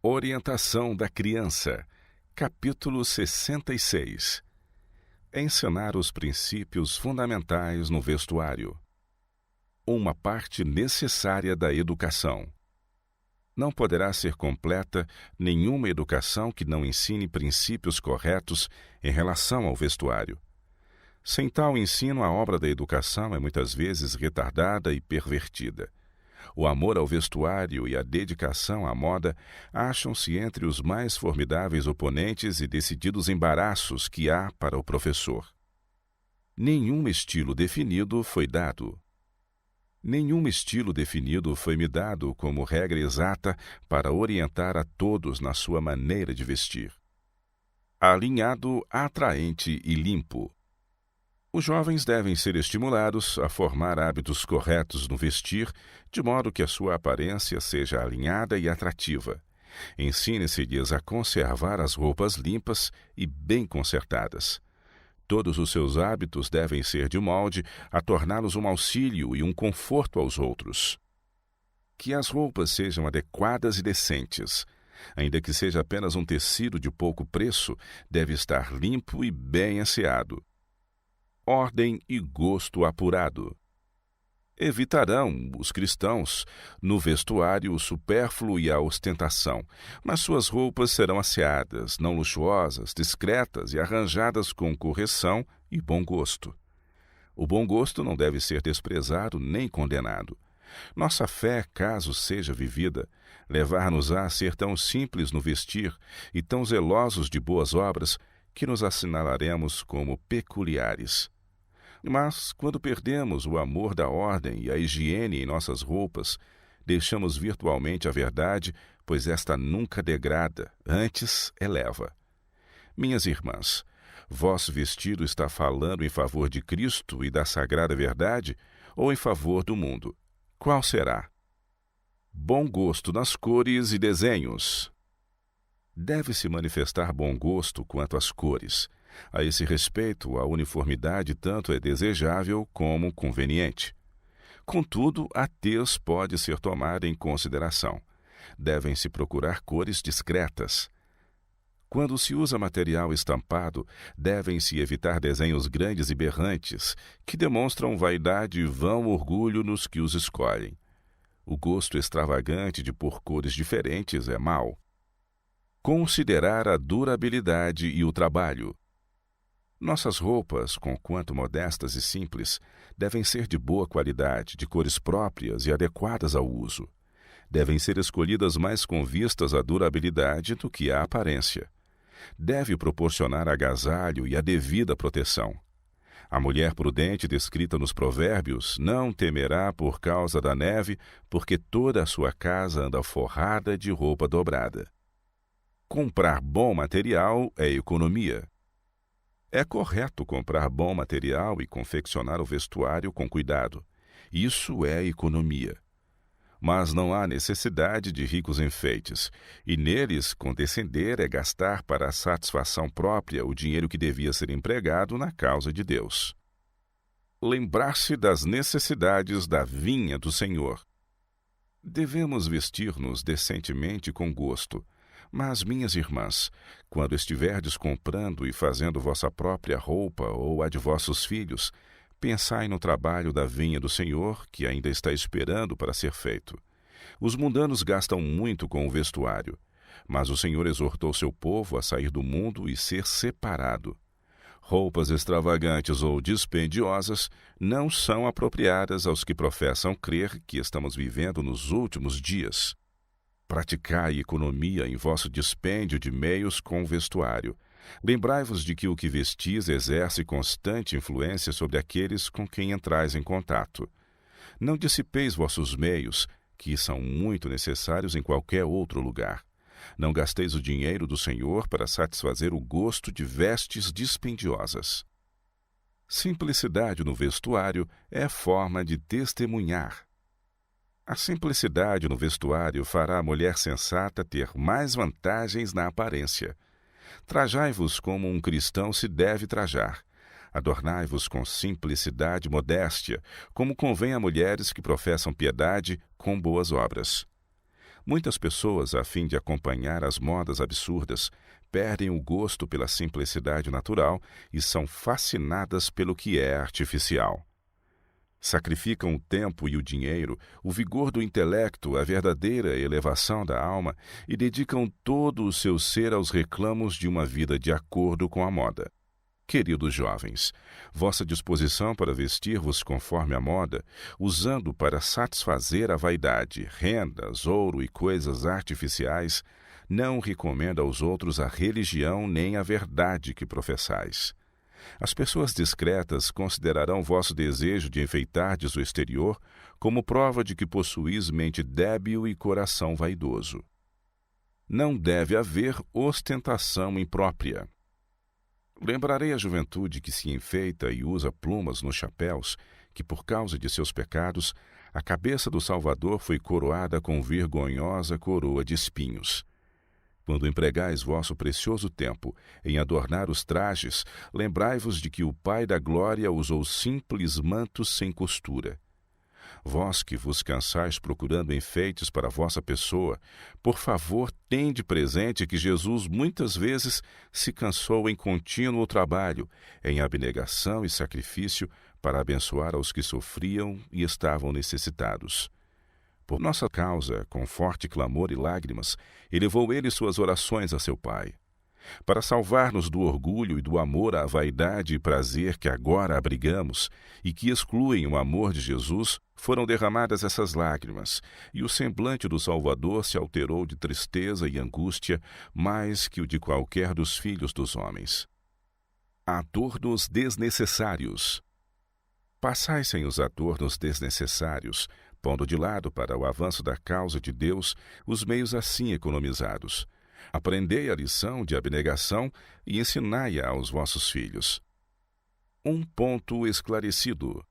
Orientação da criança. Capítulo 66. Ensinar os princípios fundamentais no vestuário. Uma parte necessária da educação. Não poderá ser completa nenhuma educação que não ensine princípios corretos em relação ao vestuário. Sem tal ensino, a obra da educação é muitas vezes retardada e pervertida. O amor ao vestuário e a dedicação à moda acham-se entre os mais formidáveis oponentes e decididos embaraços que há para o professor. Nenhum estilo definido foi dado. Nenhum estilo definido foi-me dado como regra exata para orientar a todos na sua maneira de vestir. Alinhado, atraente e limpo. Os jovens devem ser estimulados a formar hábitos corretos no vestir, de modo que a sua aparência seja alinhada e atrativa. Ensine-se-lhes a conservar as roupas limpas e bem consertadas. Todos os seus hábitos devem ser de molde a torná-los um auxílio e um conforto aos outros. Que as roupas sejam adequadas e decentes. Ainda que seja apenas um tecido de pouco preço, deve estar limpo e bem asseado. Ordem e gosto apurado. Evitarão, os cristãos, no vestuário o supérfluo e a ostentação, mas suas roupas serão asseadas, não luxuosas, discretas e arranjadas com correção e bom gosto. O bom gosto não deve ser desprezado nem condenado. Nossa fé, caso seja vivida, levar-nos-á a ser tão simples no vestir e tão zelosos de boas obras que nos assinalaremos como peculiares. Mas, quando perdemos o amor da ordem e a higiene em nossas roupas, deixamos virtualmente a verdade, pois esta nunca degrada, antes eleva. Minhas irmãs, vosso vestido está falando em favor de Cristo e da sagrada verdade, ou em favor do mundo? Qual será? Bom gosto nas cores e desenhos. Deve-se manifestar bom gosto quanto às cores. A esse respeito, a uniformidade tanto é desejável como conveniente. Contudo, a tez pode ser tomada em consideração. Devem-se procurar cores discretas. Quando se usa material estampado, devem-se evitar desenhos grandes e berrantes, que demonstram vaidade e vão orgulho nos que os escolhem. O gosto extravagante de pôr cores diferentes é mau. Considerar a durabilidade e o trabalho. Nossas roupas, conquanto modestas e simples, devem ser de boa qualidade, de cores próprias e adequadas ao uso. Devem ser escolhidas mais com vistas à durabilidade do que à aparência. Deve proporcionar agasalho e a devida proteção. A mulher prudente descrita nos provérbios não temerá por causa da neve, porque toda a sua casa anda forrada de roupa dobrada. Comprar bom material é economia. É correto comprar bom material e confeccionar o vestuário com cuidado. Isso é economia. Mas não há necessidade de ricos enfeites, e neles condescender é gastar para a satisfação própria o dinheiro que devia ser empregado na causa de Deus. Lembrar-se das necessidades da vinha do Senhor. Devemos vestir-nos decentemente com gosto. Mas, minhas irmãs, quando estiverdes comprando e fazendo vossa própria roupa ou a de vossos filhos, pensai no trabalho da vinha do Senhor, que ainda está esperando para ser feito. Os mundanos gastam muito com o vestuário, mas o Senhor exortou seu povo a sair do mundo e ser separado. Roupas extravagantes ou dispendiosas não são apropriadas aos que professam crer que estamos vivendo nos últimos dias. Praticai economia em vosso dispêndio de meios com o vestuário. Lembrai-vos de que o que vestis exerce constante influência sobre aqueles com quem entrais em contato. Não dissipeis vossos meios, que são muito necessários em qualquer outro lugar. Não gasteis o dinheiro do Senhor para satisfazer o gosto de vestes dispendiosas. Simplicidade no vestuário é forma de testemunhar. A simplicidade no vestuário fará a mulher sensata ter mais vantagens na aparência. Trajai-vos como um cristão se deve trajar. Adornai-vos com simplicidade e modéstia, como convém a mulheres que professam piedade com boas obras. Muitas pessoas, a fim de acompanhar as modas absurdas, perdem o gosto pela simplicidade natural e são fascinadas pelo que é artificial. Sacrificam o tempo e o dinheiro, o vigor do intelecto, a verdadeira elevação da alma e dedicam todo o seu ser aos reclamos de uma vida de acordo com a moda. Queridos jovens, vossa disposição para vestir-vos conforme a moda, usando para satisfazer a vaidade, rendas, ouro e coisas artificiais, não recomenda aos outros a religião nem a verdade que professais. As pessoas discretas considerarão vosso desejo de enfeitardes o exterior como prova de que possuís mente débil e coração vaidoso. Não deve haver ostentação imprópria. Lembrarei a juventude que se enfeita e usa plumas nos chapéus, que por causa de seus pecados, a cabeça do Salvador foi coroada com vergonhosa coroa de espinhos. Quando empregais vosso precioso tempo em adornar os trajes, lembrai-vos de que o Pai da Glória usou simples mantos sem costura. Vós que vos cansais procurando enfeites para a vossa pessoa, por favor, tende presente que Jesus muitas vezes se cansou em contínuo trabalho, em abnegação e sacrifício, para abençoar aos que sofriam e estavam necessitados. Por nossa causa, com forte clamor e lágrimas, elevou ele suas orações a seu Pai. Para salvar-nos do orgulho e do amor à vaidade e prazer que agora abrigamos e que excluem o amor de Jesus, foram derramadas essas lágrimas, e o semblante do Salvador se alterou de tristeza e angústia mais que o de qualquer dos filhos dos homens. Adornos desnecessários. Passai sem os adornos desnecessários, pondo de lado para o avanço da causa de Deus os meios assim economizados. Aprendei a lição de abnegação e ensinai-a aos vossos filhos. Um ponto esclarecido.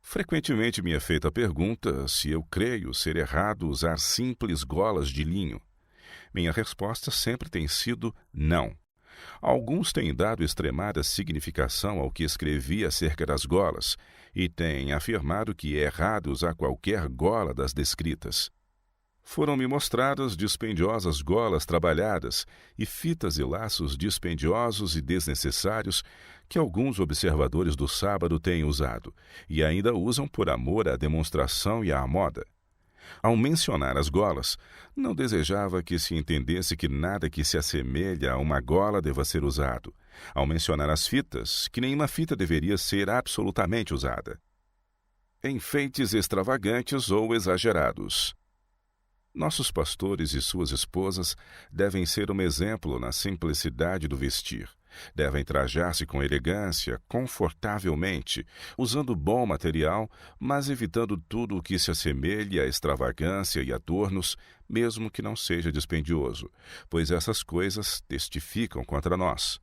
Frequentemente me é feita a pergunta se eu creio ser errado usar simples golas de linho. Minha resposta sempre tem sido não. Alguns têm dado extremada significação ao que escrevi acerca das golas e têm afirmado que é errado usar qualquer gola das descritas. Foram-me mostradas dispendiosas golas trabalhadas e fitas e laços dispendiosos e desnecessários que alguns observadores do sábado têm usado e ainda usam por amor à demonstração e à moda. Ao mencionar as golas, não desejava que se entendesse que nada que se assemelha a uma gola deva ser usado. Ao mencionar as fitas, que nenhuma fita deveria ser absolutamente usada. Enfeites extravagantes ou exagerados. Nossos pastores e suas esposas devem ser um exemplo na simplicidade do vestir. Devem trajar-se com elegância, confortavelmente, usando bom material, mas evitando tudo o que se assemelhe à extravagância e adornos, mesmo que não seja dispendioso, pois essas coisas testificam contra nós.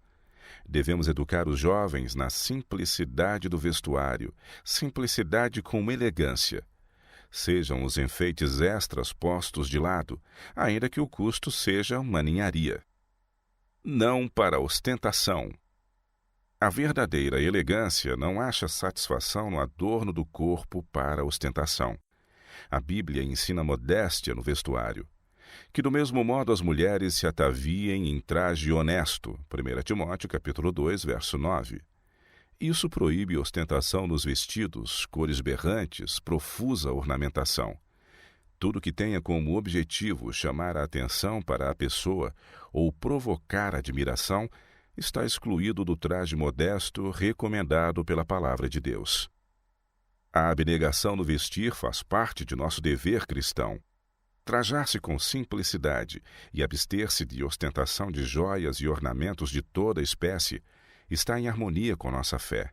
Devemos educar os jovens na simplicidade do vestuário, simplicidade com elegância. Sejam os enfeites extras postos de lado, ainda que o custo seja uma ninharia. Não para ostentação. A verdadeira elegância não acha satisfação no adorno do corpo para ostentação. A Bíblia ensina modéstia no vestuário. Que do mesmo modo as mulheres se ataviem em traje honesto. 1 Timóteo capítulo 2, verso 9. Isso proíbe ostentação nos vestidos, cores berrantes, profusa ornamentação. Tudo que tenha como objetivo chamar a atenção para a pessoa ou provocar admiração está excluído do traje modesto recomendado pela palavra de Deus. A abnegação no vestir faz parte de nosso dever cristão. Trajar-se com simplicidade e abster-se de ostentação de joias e ornamentos de toda espécie está em harmonia com nossa fé.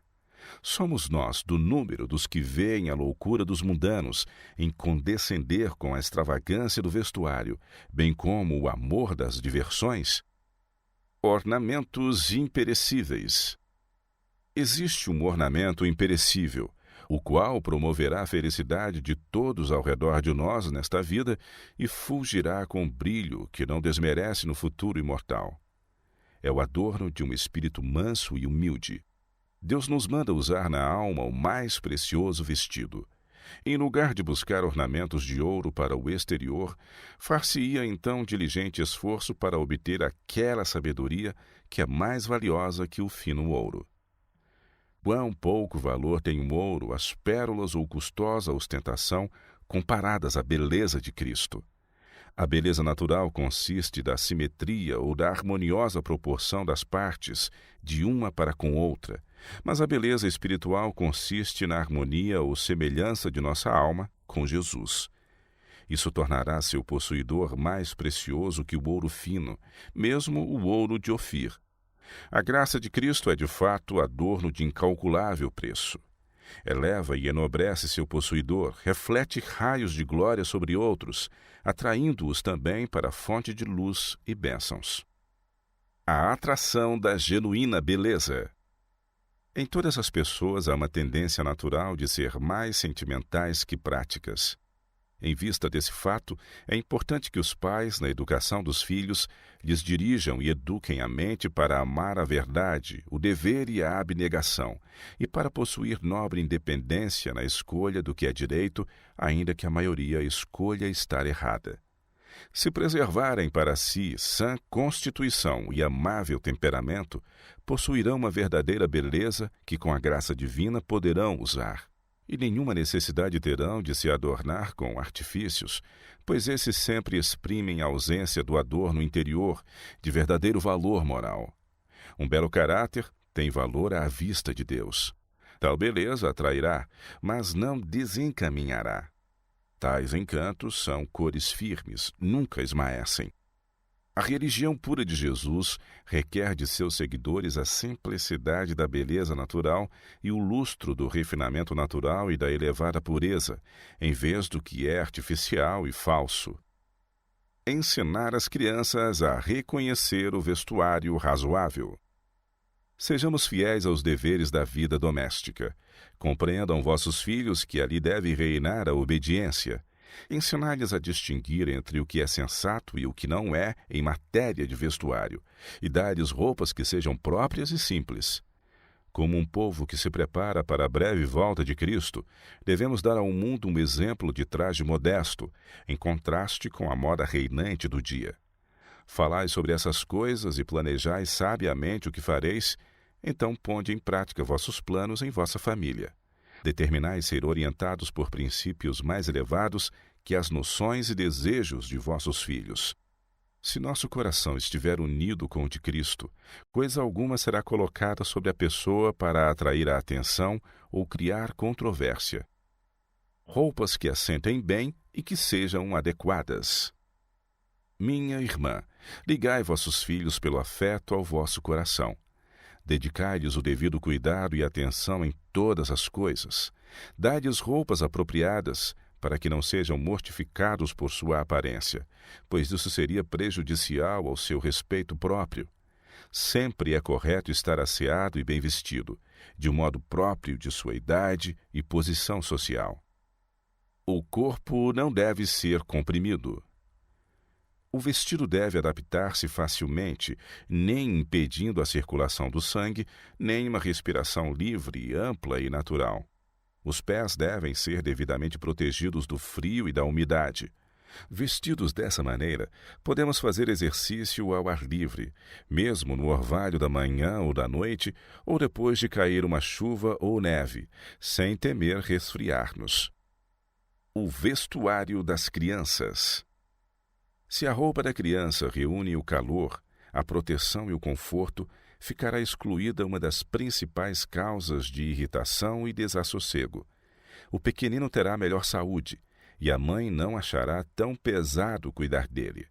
Somos nós do número dos que veem a loucura dos mundanos em condescender com a extravagância do vestuário, bem como o amor das diversões? Ornamentos imperecíveis. Existe um ornamento imperecível, o qual promoverá a felicidade de todos ao redor de nós nesta vida e fulgirá com brilho que não desmerece no futuro imortal. É o adorno de um espírito manso e humilde. Deus nos manda usar na alma o mais precioso vestido. Em lugar de buscar ornamentos de ouro para o exterior, far-se-ia então diligente esforço para obter aquela sabedoria que é mais valiosa que o fino ouro. Quão pouco valor tem o ouro, as pérolas ou custosa ostentação comparadas à beleza de Cristo. A beleza natural consiste da simetria ou da harmoniosa proporção das partes, de uma para com outra, mas a beleza espiritual consiste na harmonia ou semelhança de nossa alma com Jesus. Isso tornará seu possuidor mais precioso que o ouro fino, mesmo o ouro de Ofir. A graça de Cristo é de fato adorno de incalculável preço. Eleva e enobrece seu possuidor, reflete raios de glória sobre outros, atraindo-os também para a fonte de luz e bênçãos. A atração da genuína beleza. Em todas as pessoas há uma tendência natural de ser mais sentimentais que práticas. Em vista desse fato, é importante que os pais, na educação dos filhos, lhes dirijam e eduquem a mente para amar a verdade, o dever e a abnegação, e para possuir nobre independência na escolha do que é direito, ainda que a maioria escolha estar errada. Se preservarem para si sã constituição e amável temperamento, possuirão uma verdadeira beleza que, com a graça divina, poderão usar. E nenhuma necessidade terão de se adornar com artifícios, pois esses sempre exprimem a ausência do adorno interior, de verdadeiro valor moral. Um belo caráter tem valor à vista de Deus. Tal beleza atrairá, mas não desencaminhará. Tais encantos são cores firmes, nunca esmaecem. A religião pura de Jesus requer de seus seguidores a simplicidade da beleza natural e o lustro do refinamento natural e da elevada pureza, em vez do que é artificial e falso. Ensinar as crianças a reconhecer o vestuário razoável. Sejamos fiéis aos deveres da vida doméstica. Compreendam vossos filhos que ali deve reinar a obediência. Ensinar-lhes a distinguir entre o que é sensato e o que não é em matéria de vestuário, e dar-lhes roupas que sejam próprias e simples. Como um povo que se prepara para a breve volta de Cristo, devemos dar ao mundo um exemplo de traje modesto, em contraste com a moda reinante do dia. Falai sobre essas coisas e planejai sabiamente o que fareis, então ponde em prática vossos planos em vossa família. Determinai ser orientados por princípios mais elevados que as noções e desejos de vossos filhos. Se nosso coração estiver unido com o de Cristo, coisa alguma será colocada sobre a pessoa para atrair a atenção ou criar controvérsia. Roupas que assentem bem e que sejam adequadas. Minha irmã, ligai vossos filhos pelo afeto ao vosso coração. Dedicai-lhes o devido cuidado e atenção em todas as coisas. Dai-lhes roupas apropriadas, para que não sejam mortificados por sua aparência, pois isso seria prejudicial ao seu respeito próprio. Sempre é correto estar asseado e bem vestido, de um modo próprio de sua idade e posição social. O corpo não deve ser comprimido. O vestido deve adaptar-se facilmente, nem impedindo a circulação do sangue, nem uma respiração livre, ampla e natural. Os pés devem ser devidamente protegidos do frio e da umidade. Vestidos dessa maneira, podemos fazer exercício ao ar livre, mesmo no orvalho da manhã ou da noite, ou depois de cair uma chuva ou neve, sem temer resfriar-nos. O vestuário das crianças. Se a roupa da criança reúne o calor, a proteção e o conforto, ficará excluída uma das principais causas de irritação e desassossego. O pequenino terá melhor saúde, e a mãe não achará tão pesado cuidar dele.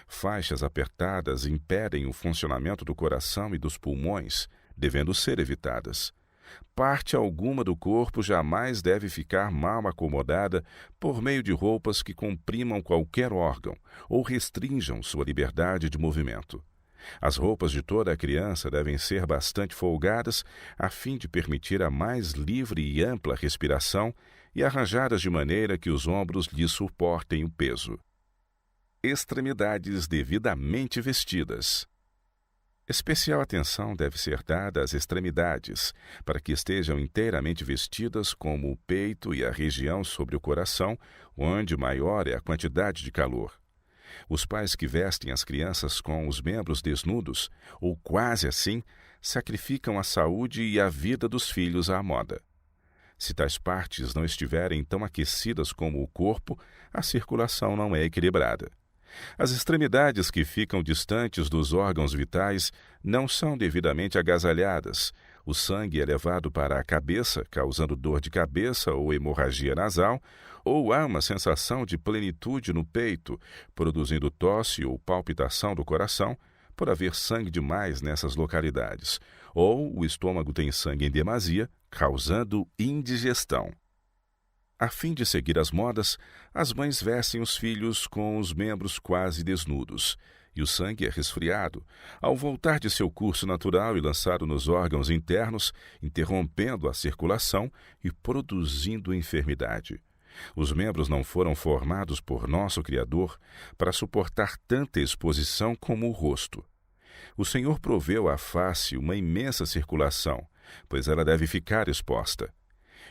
Faixas apertadas impedem o funcionamento do coração e dos pulmões, devendo ser evitadas. Parte alguma do corpo jamais deve ficar mal acomodada por meio de roupas que comprimam qualquer órgão ou restringam sua liberdade de movimento. As roupas de toda a criança devem ser bastante folgadas a fim de permitir a mais livre e ampla respiração e arranjadas de maneira que os ombros lhe suportem o peso. Extremidades devidamente vestidas. Especial atenção deve ser dada às extremidades, para que estejam inteiramente vestidas, como o peito e a região sobre o coração, onde maior é a quantidade de calor. Os pais que vestem as crianças com os membros desnudos, ou quase assim, sacrificam a saúde e a vida dos filhos à moda. Se tais partes não estiverem tão aquecidas como o corpo, a circulação não é equilibrada. As extremidades que ficam distantes dos órgãos vitais não são devidamente agasalhadas. O sangue é levado para a cabeça, causando dor de cabeça ou hemorragia nasal, ou há uma sensação de plenitude no peito, produzindo tosse ou palpitação do coração, por haver sangue demais nessas localidades, ou o estômago tem sangue em demasia, causando indigestão. A fim de seguir as modas, as mães vestem os filhos com os membros quase desnudos, e o sangue é resfriado, ao voltar de seu curso natural e lançado nos órgãos internos, interrompendo a circulação e produzindo enfermidade. Os membros não foram formados por nosso Criador para suportar tanta exposição como o rosto. O Senhor proveu à face uma imensa circulação, pois ela deve ficar exposta.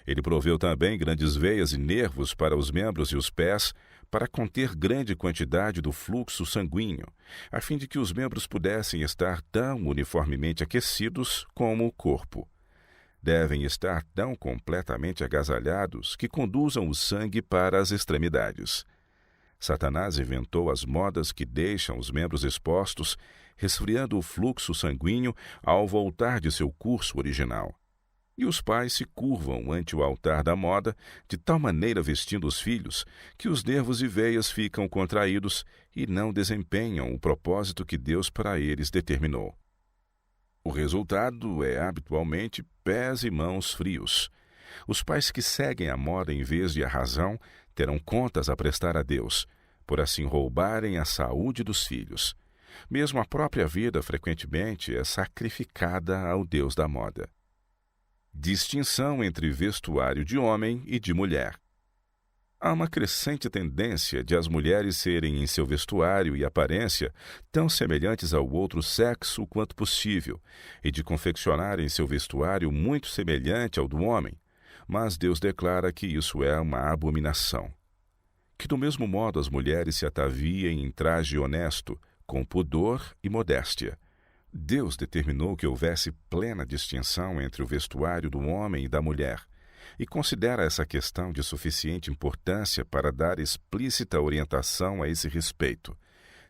Ele proveu também grandes veias e nervos para os membros e os pés, para conter grande quantidade do fluxo sanguíneo, a fim de que os membros pudessem estar tão uniformemente aquecidos como o corpo. Devem estar tão completamente agasalhados que conduzam o sangue para as extremidades. Satanás inventou as modas que deixam os membros expostos, resfriando o fluxo sanguíneo ao voltar de seu curso original. E os pais se curvam ante o altar da moda, de tal maneira vestindo os filhos, que os nervos e veias ficam contraídos e não desempenham o propósito que Deus para eles determinou. O resultado é, habitualmente, pés e mãos frios. Os pais que seguem a moda em vez de a razão terão contas a prestar a Deus, por assim roubarem a saúde dos filhos. Mesmo a própria vida, frequentemente, é sacrificada ao Deus da moda. Distinção entre vestuário de homem e de mulher. Há uma crescente tendência de as mulheres serem em seu vestuário e aparência tão semelhantes ao outro sexo quanto possível, e de confeccionarem seu vestuário muito semelhante ao do homem, mas Deus declara que isso é uma abominação. Que do mesmo modo as mulheres se ataviem em traje honesto, com pudor e modéstia. Deus determinou que houvesse plena distinção entre o vestuário do homem e da mulher, e considera essa questão de suficiente importância para dar explícita orientação a esse respeito,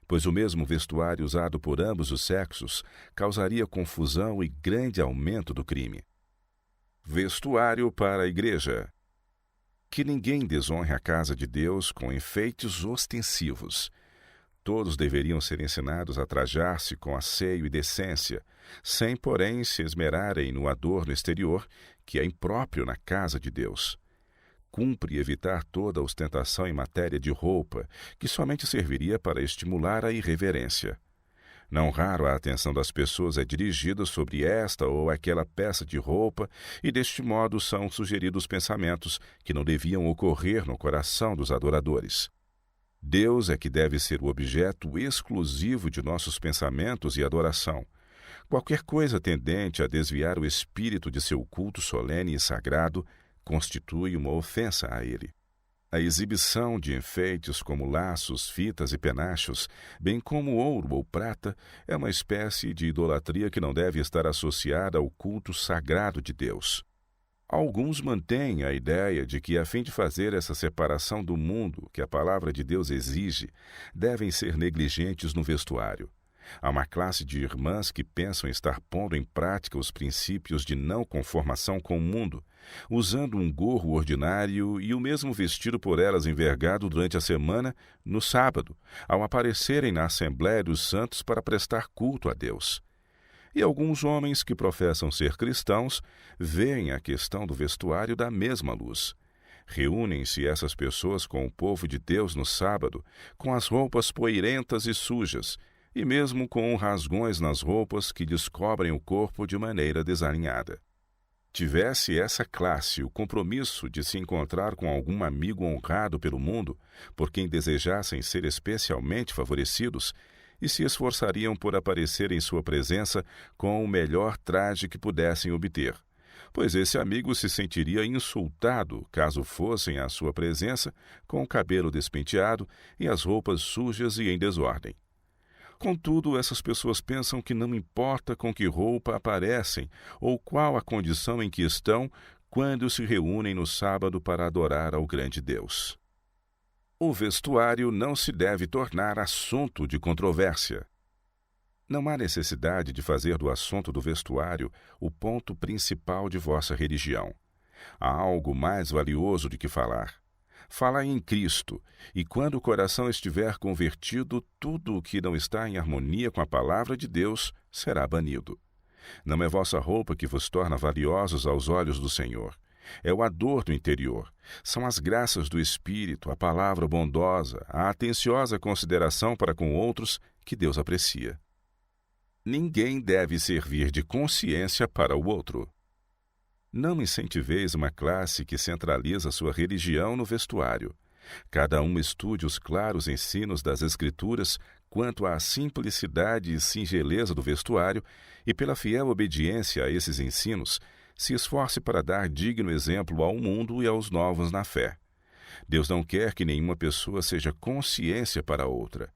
pois o mesmo vestuário usado por ambos os sexos causaria confusão e grande aumento do crime. Vestuário para a igreja. Que ninguém desonre a casa de Deus com enfeites ostensivos. Todos deveriam ser ensinados a trajar-se com asseio e decência, sem, porém, se esmerarem no adorno exterior, que é impróprio na casa de Deus. Cumpre evitar toda ostentação em matéria de roupa, que somente serviria para estimular a irreverência. Não raro a atenção das pessoas é dirigida sobre esta ou aquela peça de roupa, e deste modo são sugeridos pensamentos que não deviam ocorrer no coração dos adoradores. Deus é que deve ser o objeto exclusivo de nossos pensamentos e adoração. Qualquer coisa tendente a desviar o espírito de seu culto solene e sagrado constitui uma ofensa a ele. A exibição de enfeites como laços, fitas e penachos, bem como ouro ou prata, é uma espécie de idolatria que não deve estar associada ao culto sagrado de Deus. Alguns mantêm a ideia de que, a fim de fazer essa separação do mundo que a palavra de Deus exige, devem ser negligentes no vestuário. Há uma classe de irmãs que pensam estar pondo em prática os princípios de não conformação com o mundo, usando um gorro ordinário e o mesmo vestido por elas envergado durante a semana, no sábado, ao aparecerem na Assembleia dos Santos para prestar culto a Deus. E alguns homens que professam ser cristãos veem a questão do vestuário da mesma luz. Reúnem-se essas pessoas com o povo de Deus no sábado, com as roupas poeirentas e sujas, e mesmo com rasgões nas roupas que descobrem o corpo de maneira desalinhada. Tivesse essa classe o compromisso de se encontrar com algum amigo honrado pelo mundo, por quem desejassem ser especialmente favorecidos, e se esforçariam por aparecer em sua presença com o melhor traje que pudessem obter, pois esse amigo se sentiria insultado caso fossem à sua presença com o cabelo despenteado e as roupas sujas e em desordem. Contudo, essas pessoas pensam que não importa com que roupa aparecem ou qual a condição em que estão quando se reúnem no sábado para adorar ao grande Deus. O vestuário não se deve tornar assunto de controvérsia. Não há necessidade de fazer do assunto do vestuário o ponto principal de vossa religião. Há algo mais valioso de que falar. Falai em Cristo, e quando o coração estiver convertido, tudo o que não está em harmonia com a palavra de Deus será banido. Não é vossa roupa que vos torna valiosos aos olhos do Senhor. É o adorno interior. São as graças do Espírito, a palavra bondosa, a atenciosa consideração para com outros que Deus aprecia. Ninguém deve servir de consciência para o outro. Não incentiveis uma classe que centraliza sua religião no vestuário. Cada um estude os claros ensinos das Escrituras quanto à simplicidade e singeleza do vestuário e, pela fiel obediência a esses ensinos, se esforce para dar digno exemplo ao mundo e aos novos na fé. Deus não quer que nenhuma pessoa seja consciência para outra.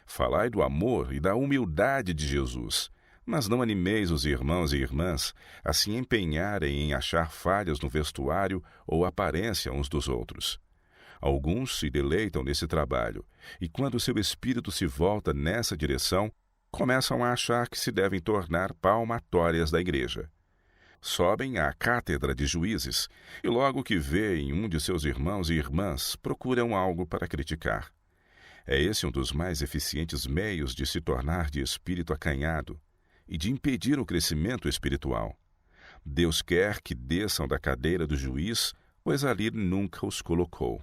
Falai do amor e da humildade de Jesus, mas não animeis os irmãos e irmãs a se empenharem em achar falhas no vestuário ou aparência uns dos outros. Alguns se deleitam nesse trabalho, e quando seu espírito se volta nessa direção, começam a achar que se devem tornar palmatórias da igreja. Sobem à cátedra de juízes, e logo que veem um de seus irmãos e irmãs, procuram algo para criticar. É esse um dos mais eficientes meios de se tornar de espírito acanhado e de impedir o crescimento espiritual. Deus quer que desçam da cadeira do juiz, pois ali nunca os colocou.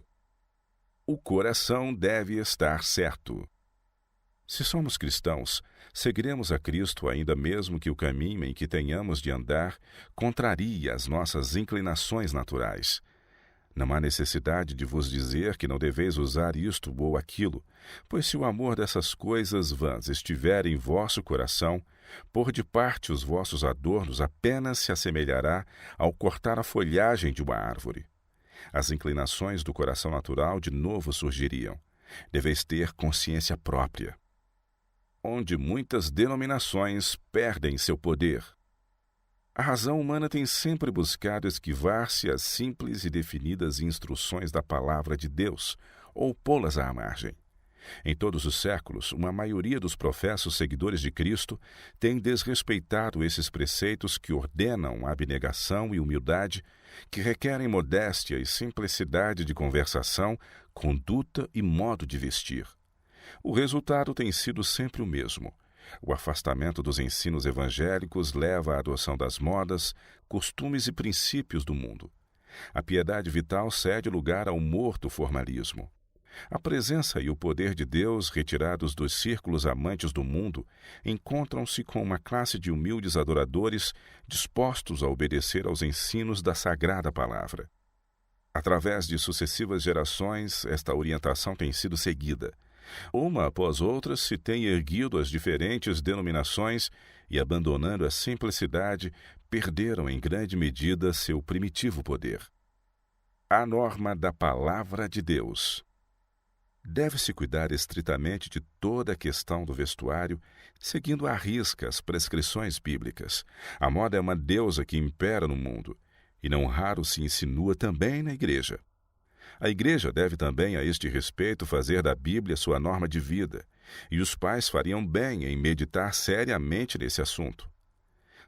O coração deve estar certo. Se somos cristãos, seguiremos a Cristo ainda mesmo que o caminho em que tenhamos de andar contrarie as nossas inclinações naturais. Não há necessidade de vos dizer que não deveis usar isto ou aquilo, pois se o amor dessas coisas vãs estiver em vosso coração, pôr de parte os vossos adornos apenas se assemelhará ao cortar a folhagem de uma árvore. As inclinações do coração natural de novo surgiriam. Deveis ter consciência própria. Onde muitas denominações perdem seu poder. A razão humana tem sempre buscado esquivar-se às simples e definidas instruções da palavra de Deus, ou pô-las à margem. Em todos os séculos, uma maioria dos professos seguidores de Cristo tem desrespeitado esses preceitos que ordenam abnegação e humildade, que requerem modéstia e simplicidade de conversação, conduta e modo de vestir. O resultado tem sido sempre o mesmo. O afastamento dos ensinos evangélicos leva à adoção das modas, costumes e princípios do mundo. A piedade vital cede lugar ao morto formalismo. A presença e o poder de Deus, retirados dos círculos amantes do mundo, encontram-se com uma classe de humildes adoradores dispostos a obedecer aos ensinos da Sagrada Palavra. Através de sucessivas gerações, esta orientação tem sido seguida. Uma após outra se têm erguido as diferentes denominações e, abandonando a simplicidade, perderam em grande medida seu primitivo poder. A norma da Palavra de Deus. Deve-se cuidar estritamente de toda a questão do vestuário, seguindo à risca as prescrições bíblicas. A moda é uma deusa que impera no mundo, e não raro se insinua também na igreja. A igreja deve também, a este respeito, fazer da Bíblia sua norma de vida, e os pais fariam bem em meditar seriamente nesse assunto.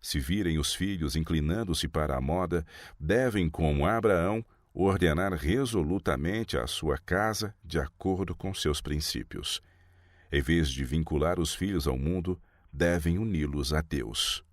Se virem os filhos inclinando-se para a moda, devem, como Abraão, ordenar resolutamente a sua casa de acordo com seus princípios. Em vez de vincular os filhos ao mundo, devem uni-los a Deus.